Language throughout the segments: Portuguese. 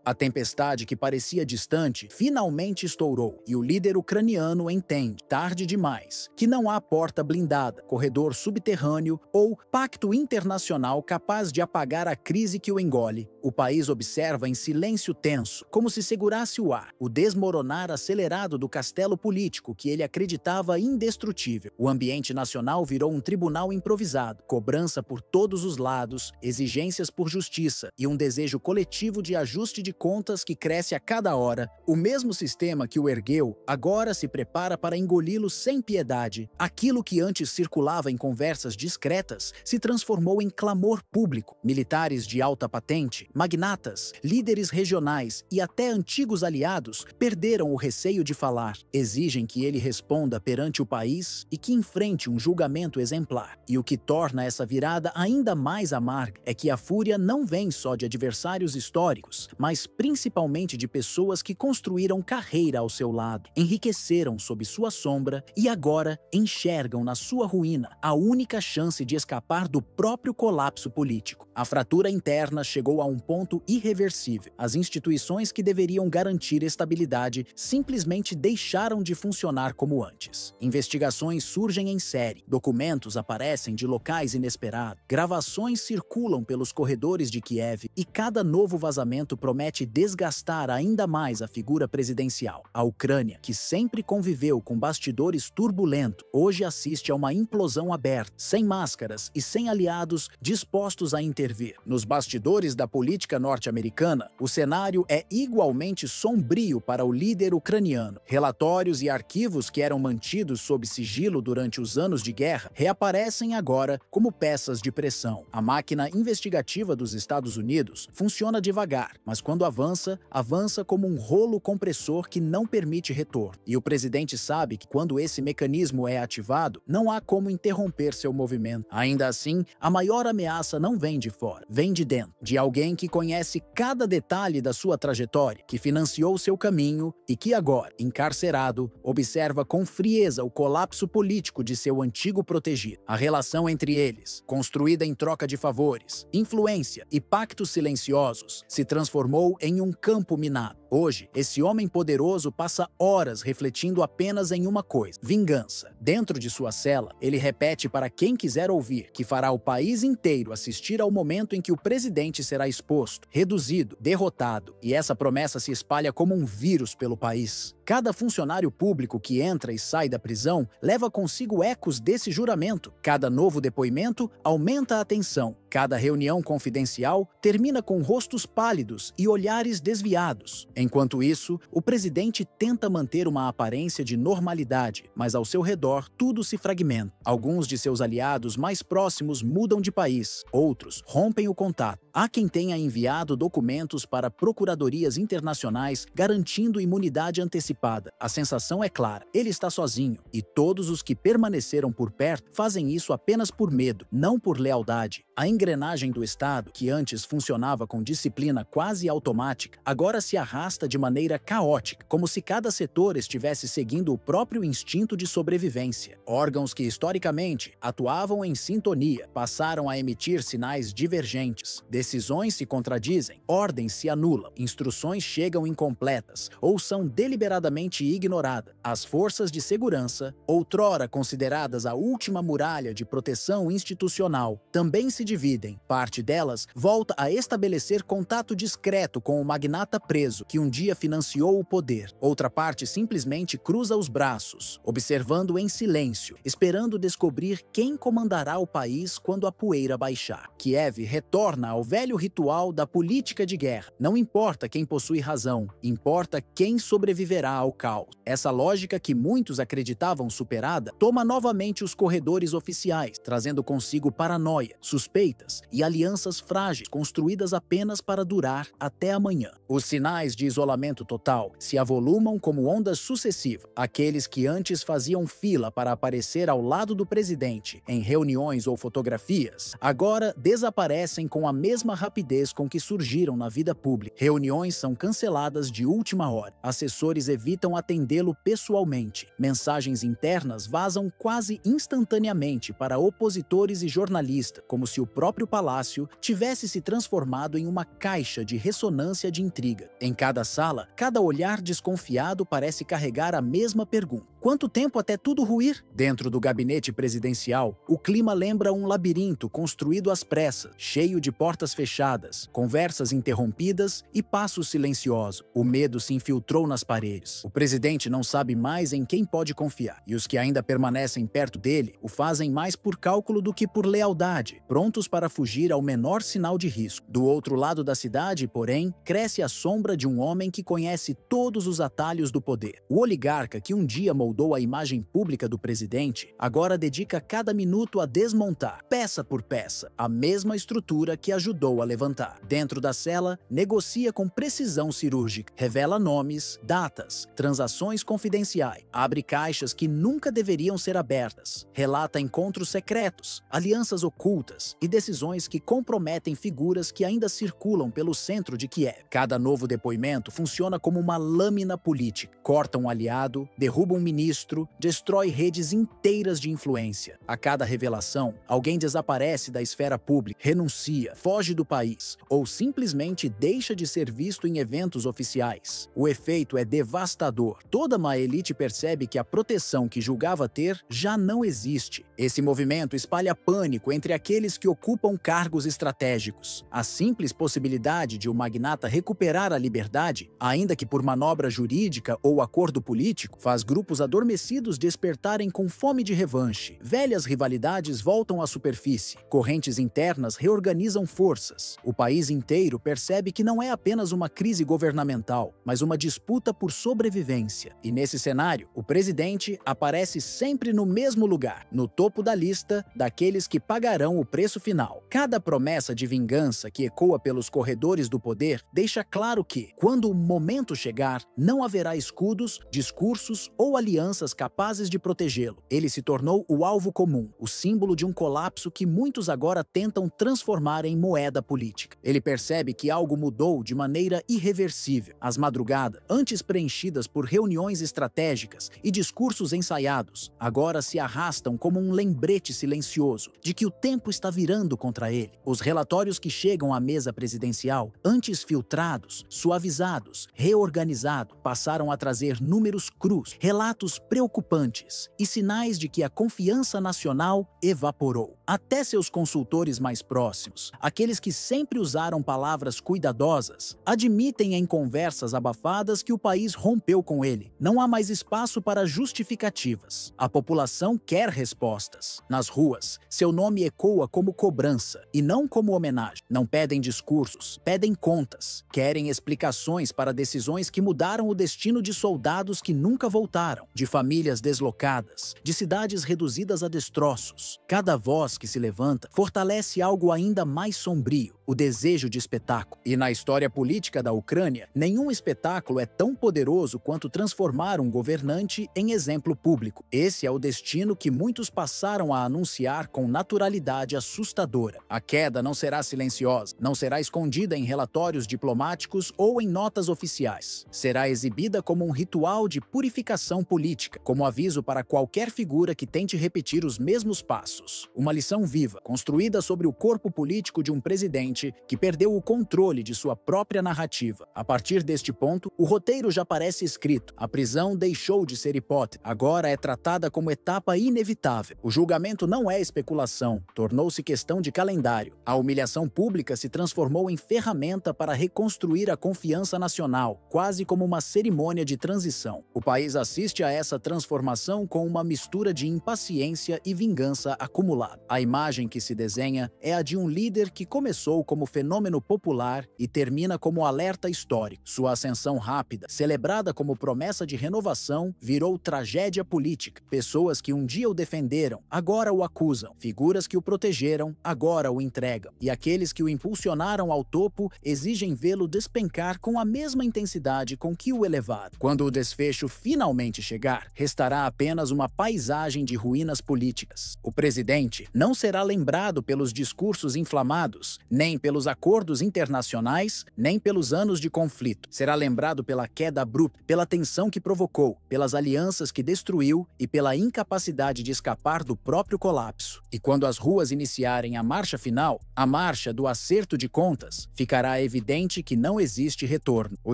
A tempestade que parecia distante finalmente estourou e o líder ucraniano entende, tarde demais, que não há porta blindada, corredor subterrâneo ou pacto internacional capaz de apagar a crise que o engole. O país observa em silêncio tenso, como se segurasse o ar, o desmoronar acelerado do castelo político que ele acreditava indestrutível. O ambiente nacional virou um tribunal improvisado, cobrança por todos os lados, exigências por justiça e um desejo coletivo de ajuste de contas que cresce a cada hora. O mesmo sistema que o ergueu agora se prepara para engoli-lo sem piedade. Aquilo que antes circulava em conversas discretas se transformou em clamor público. Militares de alta patente, magnatas, líderes regionais e até antigos aliados perderam o receio de falar. Exigem que ele responda perante o país e que enfrente um julgamento exemplar. E o que torna essa virada ainda mais amarga é que a fúria não vem só de adversários históricos, mas principalmente de pessoas que construíram carreira ao seu lado, enriqueceram sob sua sombra e agora enxergam na sua ruína a única chance de escapar do próprio colapso político. A fratura interna chegou a um ponto irreversível. As instituições que deveriam garantir estabilidade simplesmente deixaram de funcionar como antes. Investigações surgem em série, documentos aparecem de locais inesperados, gravações circulam pelos corredores de Kiev e cada novo vazamento promete desgastar ainda mais a figura presidencial. A Ucrânia, que sempre conviveu com bastidores turbulentos, hoje assiste a uma implosão aberta, sem máscaras e sem aliados dispostos a intervir. Nos bastidores da política norte-americana, o cenário é igualmente sombrio para o líder ucraniano. Relatórios e arquivos que eram mantidos sob sigilo durante os anos de guerra reaparecem agora como peças de pressão. A máquina investigativa dos Estados Unidos funciona devagar, mas quando avança, avança como um rolo compressor que não permite retorno. E o presidente sabe que quando esse mecanismo é ativado, não há como interromper seu movimento. Ainda assim, a maior ameaça não vem de fora, vem de dentro, de alguém que conhece cada detalhe da sua trajetória, que financiou seu caminho e que agora, encarcerado, observa com frieza o colapso político de seu antigo protegido. A relação entre eles, construída em troca de favores, influência e pactos silenciosos, se transformou em um campo minado. Hoje, esse homem poderoso passa horas refletindo apenas em uma coisa: vingança. Dentro de sua cela, ele repete para quem quiser ouvir que fará o país inteiro assistir ao momento em que o presidente será exposto, reduzido, derrotado, e essa promessa se espalha como um vírus pelo país. Cada funcionário público que entra e sai da prisão leva consigo ecos desse juramento. Cada novo depoimento aumenta a tensão. Cada reunião confidencial termina com rostos pálidos e olhares desviados. Enquanto isso, o presidente tenta manter uma aparência de normalidade, mas ao seu redor tudo se fragmenta. Alguns de seus aliados mais próximos mudam de país, outros rompem o contato. Há quem tenha enviado documentos para procuradorias internacionais garantindo imunidade antecipada. A sensação é clara: ele está sozinho, e todos os que permaneceram por perto fazem isso apenas por medo, não por lealdade. A engrenagem do Estado, que antes funcionava com disciplina quase automática, agora se arrasta de maneira caótica, como se cada setor estivesse seguindo o próprio instinto de sobrevivência. Órgãos que historicamente atuavam em sintonia passaram a emitir sinais divergentes. Decisões se contradizem, ordens se anulam, instruções chegam incompletas ou são deliberadamente ignoradas. As forças de segurança, outrora consideradas a última muralha de proteção institucional, também se dividem. Parte delas volta a estabelecer contato discreto com o magnata preso que um dia financiou o poder. Outra parte simplesmente cruza os braços, observando em silêncio, esperando descobrir quem comandará o país quando a poeira baixar. Kiev retorna ao velho ritual da política de guerra. Não importa quem possui razão, importa quem sobreviverá ao caos. Essa lógica que muitos acreditavam superada toma novamente os corredores oficiais, trazendo consigo paranoia, suspeitas e alianças frágeis construídas apenas para durar até amanhã. Os sinais de isolamento total se avolumam como ondas sucessivas. Aqueles que antes faziam fila para aparecer ao lado do presidente em reuniões ou fotografias, agora desaparecem com a mesma mesma rapidez com que surgiram na vida pública. Reuniões são canceladas de última hora. Assessores evitam atendê-lo pessoalmente. Mensagens internas vazam quase instantaneamente para opositores e jornalistas, como se o próprio palácio tivesse se transformado em uma caixa de ressonância de intriga. Em cada sala, cada olhar desconfiado parece carregar a mesma pergunta: quanto tempo até tudo ruir? Dentro do gabinete presidencial, o clima lembra um labirinto construído às pressas, cheio de portas fechadas, conversas interrompidas e passos silenciosos. O medo se infiltrou nas paredes. O presidente não sabe mais em quem pode confiar, e os que ainda permanecem perto dele o fazem mais por cálculo do que por lealdade, prontos para fugir ao menor sinal de risco. Do outro lado da cidade, porém, cresce a sombra de um homem que conhece todos os atalhos do poder. O oligarca que um dia moldou a imagem pública do presidente, agora dedica cada minuto a desmontar, peça por peça, a mesma estrutura que ajudou a levantar. Dentro da cela, negocia com precisão cirúrgica, revela nomes, datas, transações confidenciais, abre caixas que nunca deveriam ser abertas, relata encontros secretos, alianças ocultas e decisões que comprometem figuras que ainda circulam pelo centro de Kiev. Cada novo depoimento funciona como uma lâmina política. Corta um aliado, derruba um ministro, destrói redes inteiras de influência. A cada revelação, alguém desaparece da esfera pública, renuncia, foge do país ou simplesmente deixa de ser visto em eventos oficiais. O efeito é devastador. Toda uma elite percebe que a proteção que julgava ter já não existe. Esse movimento espalha pânico entre aqueles que ocupam cargos estratégicos. A simples possibilidade de o magnata recuperar a liberdade, ainda que por manobra jurídica ou acordo político, faz grupos adormecidos despertarem com fome de revanche. Velhas rivalidades voltam à superfície. Correntes internas reorganizam forças. O país inteiro percebe que não é apenas uma crise governamental, mas uma disputa por sobrevivência. E nesse cenário, o presidente aparece sempre no mesmo lugar, no topo da lista daqueles que pagarão o preço final. Cada promessa de vingança que ecoa pelos corredores do poder deixa claro que, quando o momento chegar, não haverá escudos, discursos ou alianças capazes de protegê-lo. Ele se tornou o alvo comum, o símbolo de um colapso que muitos agora tentam transformar em moeda política. Ele percebe que algo mudou de maneira irreversível. As madrugadas, antes preenchidas por reuniões estratégicas e discursos ensaiados, agora se arrastam como um lembrete silencioso de que o tempo está virando contra ele. Os relatórios que chegam à mesa presidencial, antes filtrados, suavizados, reorganizados, passaram a trazer números crus, relatos preocupantes e sinais de que a confiança nacional evaporou. Até seus consultores mais próximos, aqueles que sempre usaram palavras cuidadosas, admitem em conversas abafadas que o país rompeu com ele. Não há mais espaço para justificativas. A população quer respostas. Nas ruas, seu nome ecoa como cobrança e não como homenagem. Não pedem discursos, pedem contas. Querem explicações para decisões que mudaram o destino de soldados que nunca voltaram, de famílias deslocadas, de cidades reduzidas a destroços. Cada voz que se levanta fortalece algo ainda mais sombrio, o desejo de espetáculo. E na história política da Ucrânia, nenhum espetáculo é tão poderoso quanto transformar um governante em exemplo público. Esse é o destino que muitos passaram a anunciar com naturalidade assustadora. A queda não será silenciosa, não será escondida em relatórios diplomáticos ou em notas oficiais. Será exibida como um ritual de purificação política, como aviso para qualquer figura que tente repetir os mesmos passos. Uma lição viva, construída sobre o corpo político de um presidente que perdeu o controle de sua própria narrativa. A partir deste ponto, o roteiro já parece escrito. A prisão deixou de ser hipótese, agora é tratada como etapa inevitável. O julgamento não é especulação, tornou-se questão de calendário. A humilhação pública se transformou em ferramenta para reconstruir a confiança nacional, quase como uma cerimônia de transição. O país assiste a essa transformação com uma mistura de impaciência e vingança acumulada. A imagem que se desenha é a de um líder que começou como fenômeno popular e termina como alerta histórico. Sua ascensão rápida, celebrada como promessa de renovação, virou tragédia política. Pessoas que um dia o defenderam, agora o acusam. Figuras que o protegeram, agora o entregam. E aqueles que o impulsionaram ao topo exigem vê-lo despencar com a mesma intensidade com que o elevaram. Quando o desfecho finalmente chegar, restará apenas uma paisagem de ruínas políticas. O presidente não será lembrado pelos discursos inflamados, nem nem pelos acordos internacionais, nem pelos anos de conflito. Será lembrado pela queda abrupta, pela tensão que provocou, pelas alianças que destruiu e pela incapacidade de escapar do próprio colapso. E quando as ruas iniciarem a marcha final, a marcha do acerto de contas, ficará evidente que não existe retorno. O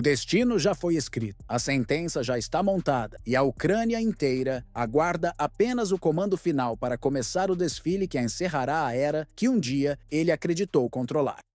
destino já foi escrito, a sentença já está montada e a Ucrânia inteira aguarda apenas o comando final para começar o desfile que encerrará a era que um dia ele acreditou controlar.